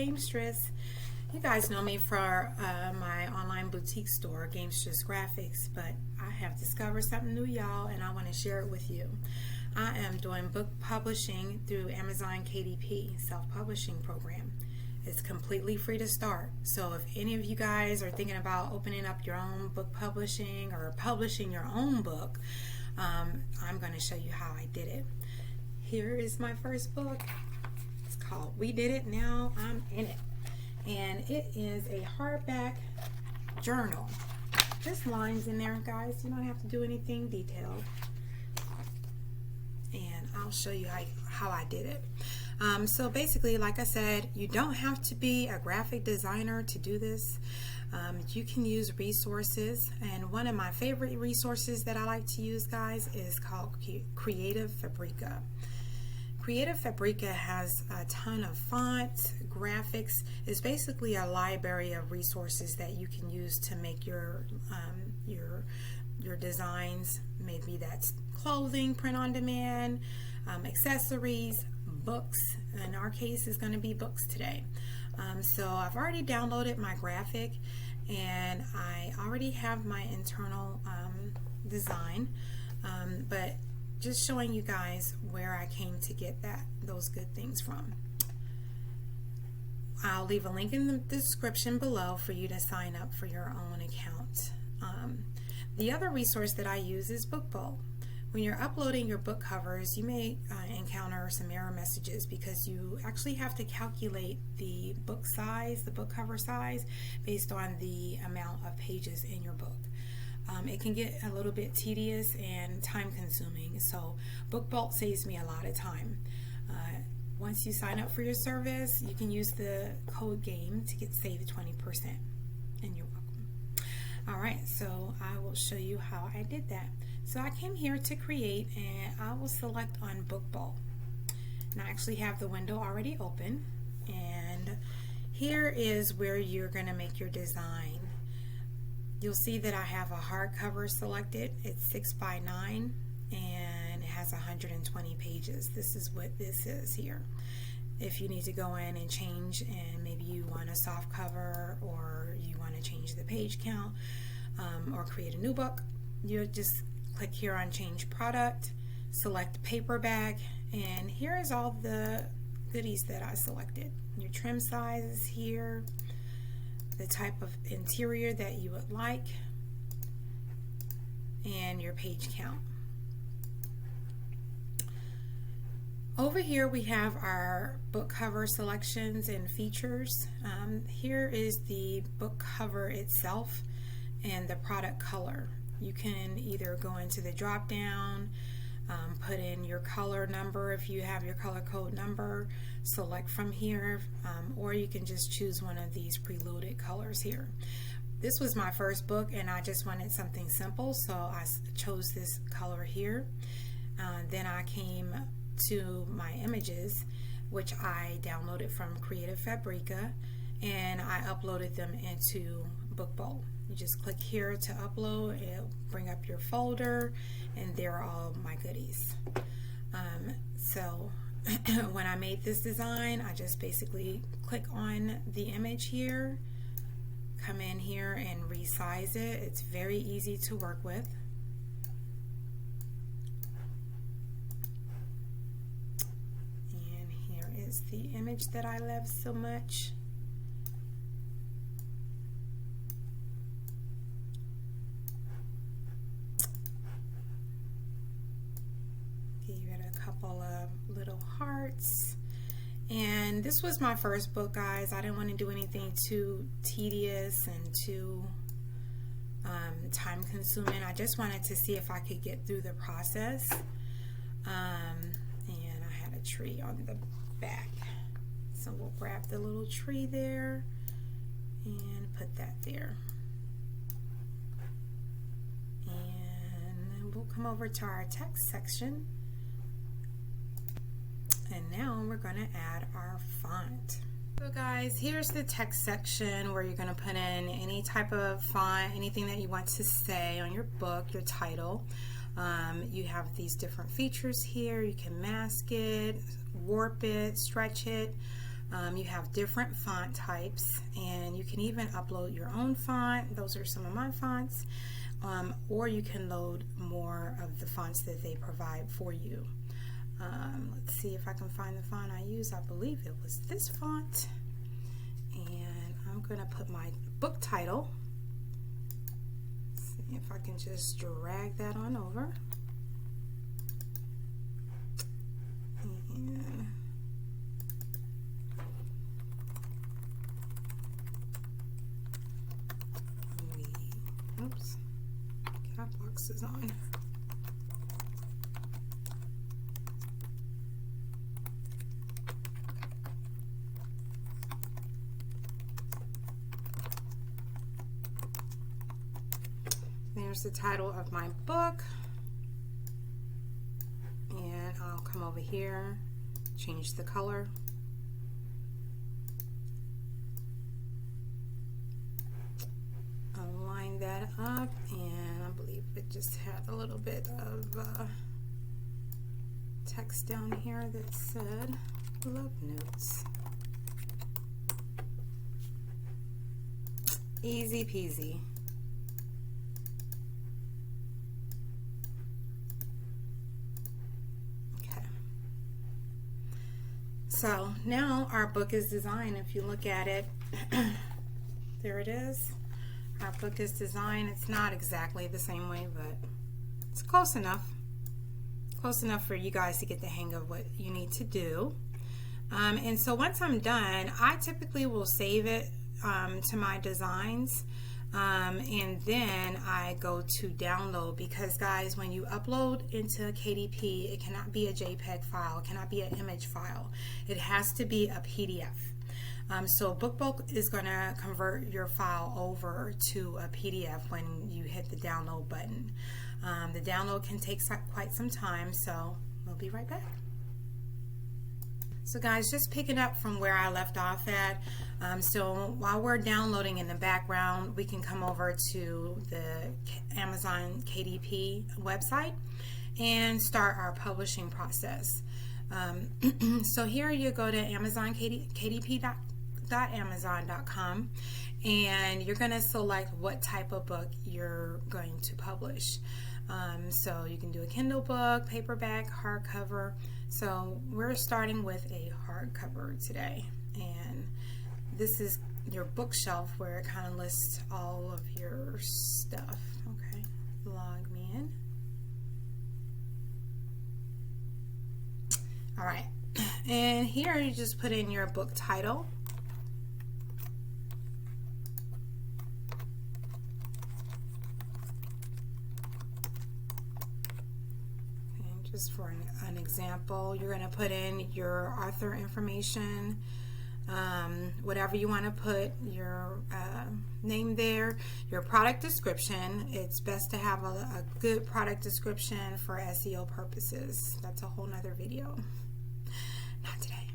Gamestress. You guys know me for my online boutique store, Gamestress Graphics, but I have discovered something new, y'all, and I want to share it with you. I am doing book publishing through Amazon KDP, self-publishing program. It's completely free to start. So if any of you guys are thinking about opening up your own book publishing or publishing your own book, I'm going to show you how I did it. Here is my first book. It's called We Did It, Now I'm In It. And it is a hardback journal. Just lines in there, guys. You don't have to do anything detailed. And I'll show you how I did it. So basically, like I said, you don't have to be a graphic designer to do this. You can use resources, and one of my favorite resources that I like to use, guys, is called Creative Fabrica. Creative Fabrica has a ton of fonts, graphics. It's basically a library of resources that you can use to make your designs. Maybe that's clothing, print on demand, accessories, books. In our case, is going to be books today. So I've already downloaded my graphic, and I already have my internal design, but just showing you guys where I came to get those good things from. I'll leave a link in the description below for you to sign up for your own account. The other resource that I use is Bookbolt. When you're uploading your book covers, you may encounter some error messages because you actually have to calculate the book size, the book cover size, based on the amount of pages in your book. It can get a little bit tedious and time consuming, so Bookbolt saves me a lot of time. Once you sign up for your service, you can use the code GAME to get saved 20%, and you're welcome. Alright, so I will show you how I did that. So I came here to create, and I will select on Bookbolt. And I actually have the window already open, and here is where you're going to make your design. You'll see that I have a hardcover selected. It's 6x9 and it has 120 pages. This is what this is here. If you need to go in and change, and maybe you want a soft cover, or you want to change the page count, or create a new book, you just click here on change product, select paperback, and here is all the goodies that I selected. Your trim size is here, the type of interior that you would like, and your page count. Over here we have our book cover selections and features. Here is the book cover itself and the product color. You can either go into the drop down, put in your color number if you have your color code number, select from here, or you can just choose one of these preloaded colors here. This was my first book, and I just wanted something simple, so I chose this color here. Then I came to my images, which I downloaded from Creative Fabrica, and I uploaded them into Bookbolt. You just click here to upload, it'll bring up your folder, and there are all my goodies. So when I made this design, I just basically click on the image here, come in here and resize it. It's very easy to work with. And here is the image that I love so much. Couple of little hearts, and this was my first book, guys. I didn't want to do anything too tedious and too time consuming. I just wanted to see if I could get through the process, and I had a tree on the back, so we'll grab the little tree there and put that there, and then we'll come over to our text section. And now we're going to add our font. So guys, here's the text section where you're going to put in any type of font, anything that you want to say on your book, your title. You have these different features here. You can mask it, warp it, stretch it. You have different font types, and you can even upload your own font. Those are some of my fonts. Or you can load more of the fonts that they provide for you. Let's see if I can find the font I use. I believe it was this font. And I'm going to put my book title. See if I can just drag that on over. And oops, cap box is on. There's the title of my book, and I'll come over here, change the color. I'll line that up, and I believe it just had a little bit of text down here that said love notes. Easy peasy. So now our book is designed. If you look at it, there it is. Our book is designed. It's not exactly the same way, but it's close enough. Close enough for you guys to get the hang of what you need to do. And so once I'm done, I typically will save it to my designs. And then I go to download, because guys, when you upload into KDP, it cannot be a JPEG file, it cannot be an image file. It has to be a PDF. So Bookbolt is going to convert your file over to a PDF when you hit the download button. The download can take quite some time, so we'll be right back. So guys, just picking up from where I left off at, so while we're downloading in the background, we can come over to the Amazon KDP website and start our publishing process. So here you go to Amazon KDP.amazon.com, and you're going to select what type of book you're going to publish. So you can do a Kindle book, paperback, hardcover. So we're starting with a hardcover today, and this is your bookshelf where it kind of lists all of your stuff. Okay, log me in. All right, and here you just put in your book title. Just for an example, you're going to put in your author information, whatever you want to put, your name there, your product description. It's best to have a good product description for SEO purposes. That's a whole nother video. Not today.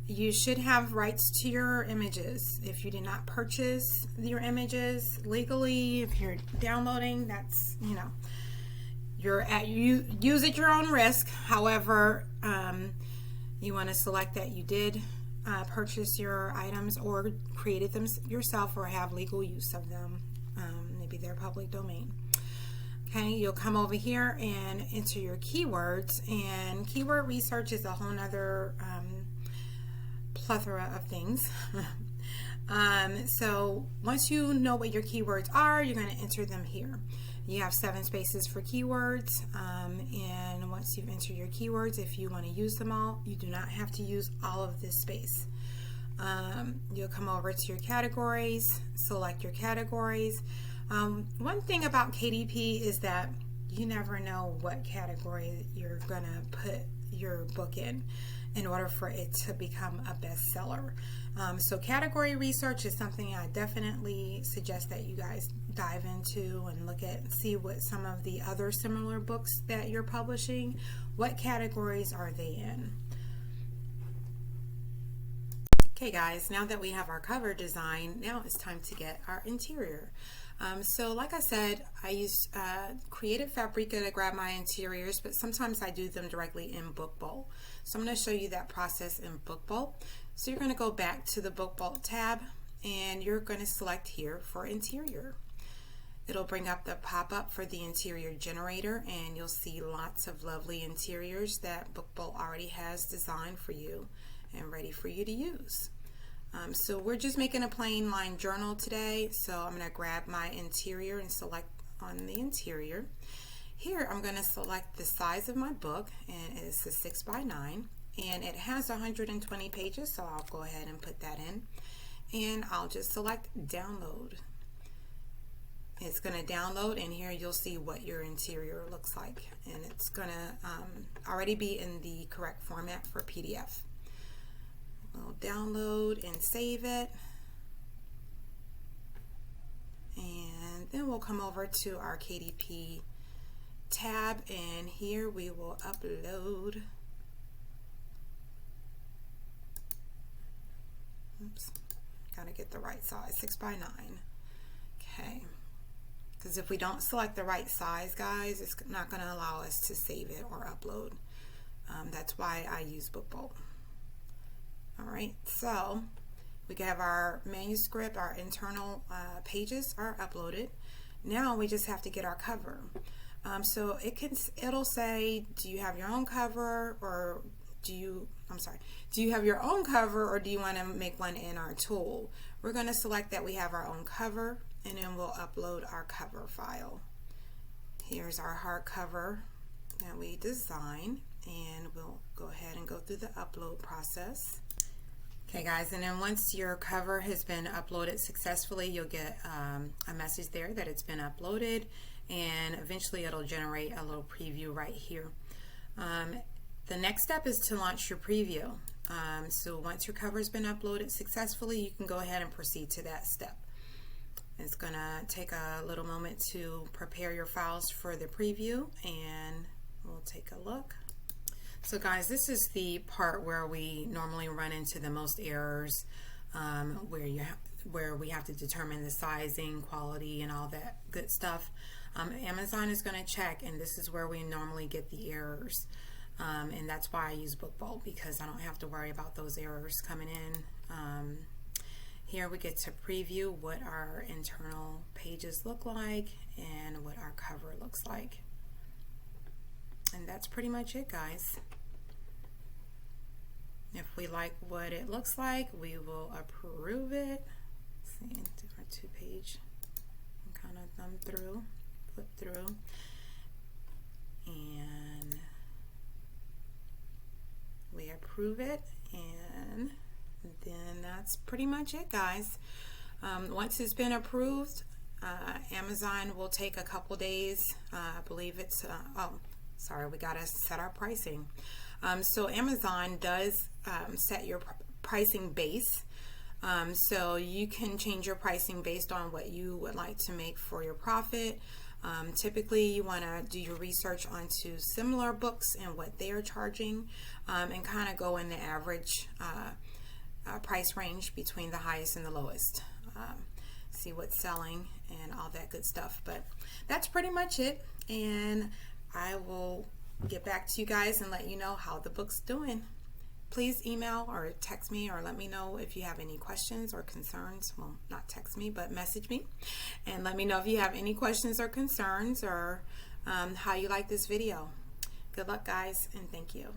You should have rights to your images. If you did not purchase your images legally, if you're downloading, that's, you know, you use at your own risk. However, you want to select that you did purchase your items or created them yourself or have legal use of them. Maybe they're public domain. Okay, you'll come over here and enter your keywords, and keyword research is a whole nother plethora of things. So once you know what your keywords are, you're going to enter them here. You have 7 spaces for keywords, and once you've entered your keywords, if you want to use them all, you do not have to use all of this space. You'll come over to your categories, select your categories. One thing about KDP is that you never know what category you're going to put your book in order for it to become a bestseller. So category research is something I definitely suggest that you guys dive into and look at, see what some of the other similar books that you're publishing, what categories are they in. Okay guys, now that we have our cover design, now it's time to get our interior. So like I said, I used created Fabrica to grab my interiors, but sometimes I do them directly in Bookbolt. So I'm going to show you that process in Bookbolt. So you're going to go back to the Bookbolt tab and you're going to select here for interior. It'll bring up the pop-up for the interior generator and you'll see lots of lovely interiors that Bookbolt already has designed for you and ready for you to use. So we're just making a plain line journal today, so I'm going to grab my interior and select on the interior. Here I'm going to select the size of my book, and it's a 6x9 and it has 120 pages, so I'll go ahead and put that in and I'll just select download. It's going to download and here you'll see what your interior looks like, and it's going to already be in the correct format for PDF. We'll download and save it, and then we'll come over to our KDP tab and here we will upload. Oops, gotta get the right size, 6x9. Okay, because if we don't select the right size, guys, it's not going to allow us to save it or upload. That's why I use Bookbolt. Alright, so we have our manuscript, our internal pages are uploaded. Now we just have to get our cover. So it'll say, do you have your own cover, or do you have your own cover, or do you want to make one in our tool? We're going to select that we have our own cover, and then we'll upload our cover file. Here's our hardcover that we designed, and we'll go ahead and go through the upload process. Okay guys, and then once your cover has been uploaded successfully, you'll get a message there that it's been uploaded, and eventually it'll generate a little preview right here. The next step is to launch your preview. So once your cover has been uploaded successfully, you can go ahead and proceed to that step. It's going to take a little moment to prepare your files for the preview, and we'll take a look. So guys, this is the part where we normally run into the most errors, where we have to determine the sizing, quality, and all that good stuff. Amazon is going to check, and this is where we normally get the errors. And that's why I use Bookbolt, because I don't have to worry about those errors coming in. Here we get to preview what our internal pages look like and what our cover looks like. And that's pretty much it, guys. If we like what it looks like, we will approve it. Let's see, do our 2-page and kind of thumb through, flip through, and we approve it, and then that's pretty much it, guys. Once it's been approved, Amazon will take a couple days. I believe it's we gotta set our pricing. So Amazon does set your pricing base, so you can change your pricing based on what you would like to make for your profit. Typically you want to do your research onto similar books and what they are charging, and kind of go in the average price range between the highest and the lowest. See what's selling and all that good stuff. But that's pretty much it, and I will get back to you guys and let you know how the book's doing. Please email or text me, or let me know if you have any questions or concerns. Well, not text me, but message me and let me know if you have any questions or concerns, or how you like this video. Good luck, guys, and thank you.